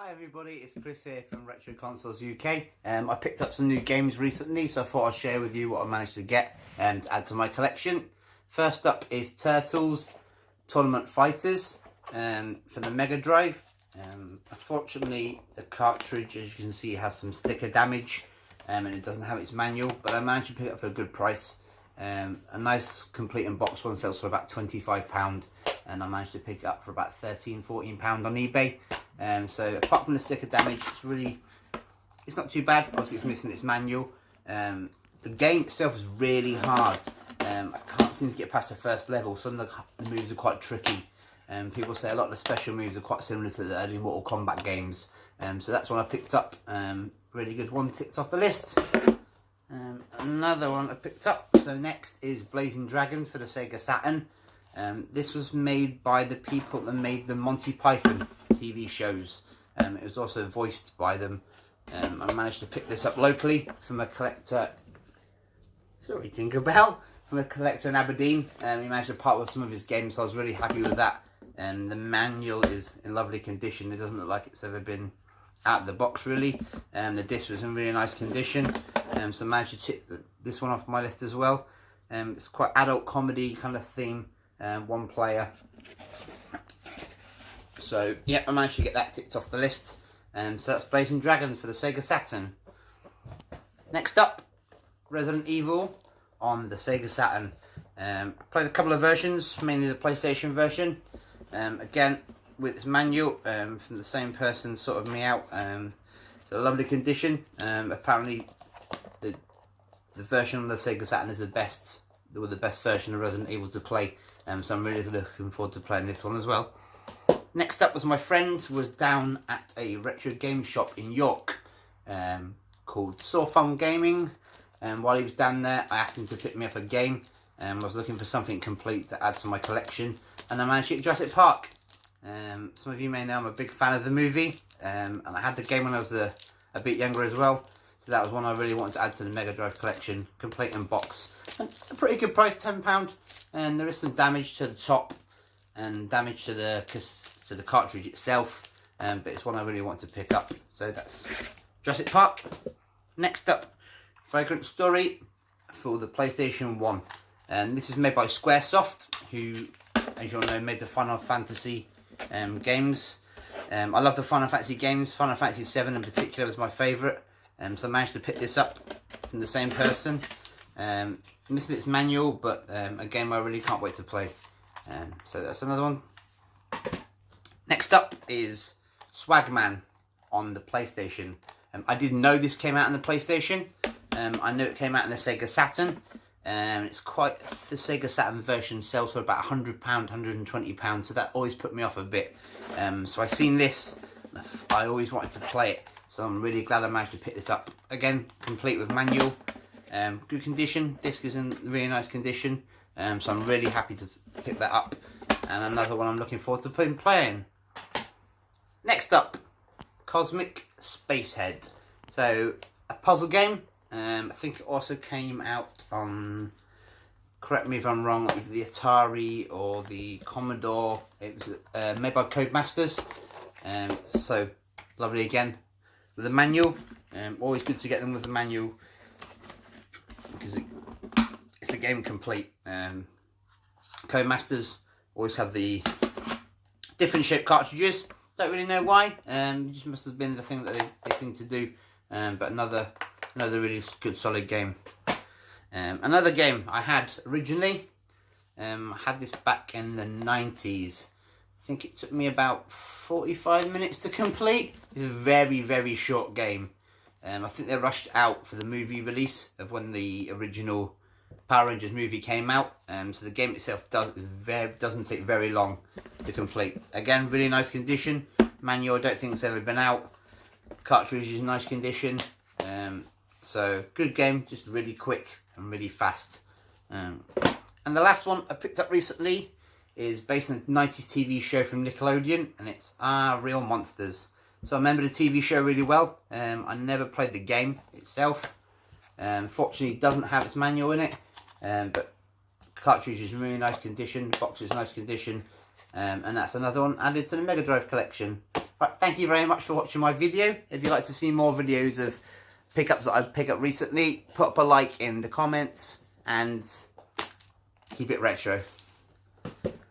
Hi everybody, it's Chris here from Retro Consoles UK. I picked up some new games recently, so I thought I'd share with you what I managed to get to add to my collection. First up is Turtles Tournament Fighters for the Mega Drive. Unfortunately, the cartridge, as you can see, has some sticker damage and it doesn't have its manual, but I managed to pick it up for a good price. A nice complete and box one sells for about £25, and I managed to pick it up for about £13–14 on eBay. So apart from the sticker damage, it's not too bad. Obviously, it's missing its manual. The game itself is really hard. I can't seem to get past the first level. Some of the moves are quite tricky. People say a lot of the special moves are quite similar to the early Mortal Kombat games. So that's one I picked up. Really good one, ticked off the list. Another one I picked up. So next is Blazing Dragons for the Sega Saturn. This was made by the people that made the Monty Python TV shows. It was also voiced by them. I managed to pick this up locally from a collector. Sorry, Tinkerbell. From a collector in Aberdeen. He managed to part with some of his games, so I was really happy with that. The manual is in lovely condition. It doesn't look like it's ever been out of the box really. The disc was in really nice condition. So I managed to tick this one off my list as well. It's quite adult comedy kind of theme. One player. So yeah, I managed to get that ticked off the list. So that's Blazing Dragons for the Sega Saturn. Next up, Resident Evil on the Sega Saturn. I played a couple of versions, mainly the PlayStation version. Again, with its manual from the same person, sort of me out. It's a lovely condition. Apparently, the version on the Sega Saturn is the best version of Resident Evil to play. So I'm really looking forward to playing this one as well. Next up was my friend was down at a retro game shop in York called Saw Fun Gaming. While he was down there, I asked him to pick me up a game. I was looking for something complete to add to my collection, and I managed to get Jurassic Park. Some of you may know I'm a big fan of the movie, and I had the game when I was a bit younger as well. So that was one I really wanted to add to the Mega Drive collection, complete in box. And a pretty good price, £10. And there is some damage to the top and damage to the cartridge itself, but it's one I really want to pick up. So that's Jurassic Park. Next up, Vagrant Story for the PlayStation 1. And this is made by Squaresoft, who, as you all know, made the Final Fantasy games. I love the Final Fantasy games. Final Fantasy 7 in particular was my favourite. So I managed to pick this up from the same person. Missing its manual, but a game I really can't wait to play. So that's another one. Next up is Swagman on the PlayStation. I didn't know this came out on the PlayStation. I knew it came out on the Sega Saturn. The Sega Saturn version sells for about £100, £120, so that always put me off a bit. So I seen this, I always wanted to play it, so I'm really glad I managed to pick this up. Again, complete with manual, good condition, disc is in really nice condition, so I'm really happy to pick that up, and another one I'm looking forward to playing. Next up, Cosmic Spacehead. So, a puzzle game. I think it also came out on, correct me if I'm wrong, either the Atari or the Commodore. It was made by Codemasters. So lovely again with the manual. Always good to get them with the manual because it's the game complete. Codemasters always have the different shaped cartridges. Don't really know why. It just must have been the thing that they seem to do. But another really good solid game. Another game I had originally, I had this back in the 90s. I think it took me about 45 minutes to complete. It's a very, very short game. I think they rushed out for the movie release of when the original Power Rangers movie came out. So the game itself doesn't take very long to complete. Again, really nice condition. Manual, I don't think it's ever been out. Cartridge is in nice condition. So good game, just really quick and really fast. And the last one I picked up recently is based on the 90s TV show from Nickelodeon, and it's Real Monsters. So I remember the TV show really well. I never played the game itself. Fortunately, it doesn't have its manual in it, but cartridge is in really nice condition, box is nice condition, and that's another one added to the Mega Drive collection. Right, thank you very much for watching my video. If you'd like to see more videos of pickups that I've picked up recently, put up a like in the comments and keep it retro.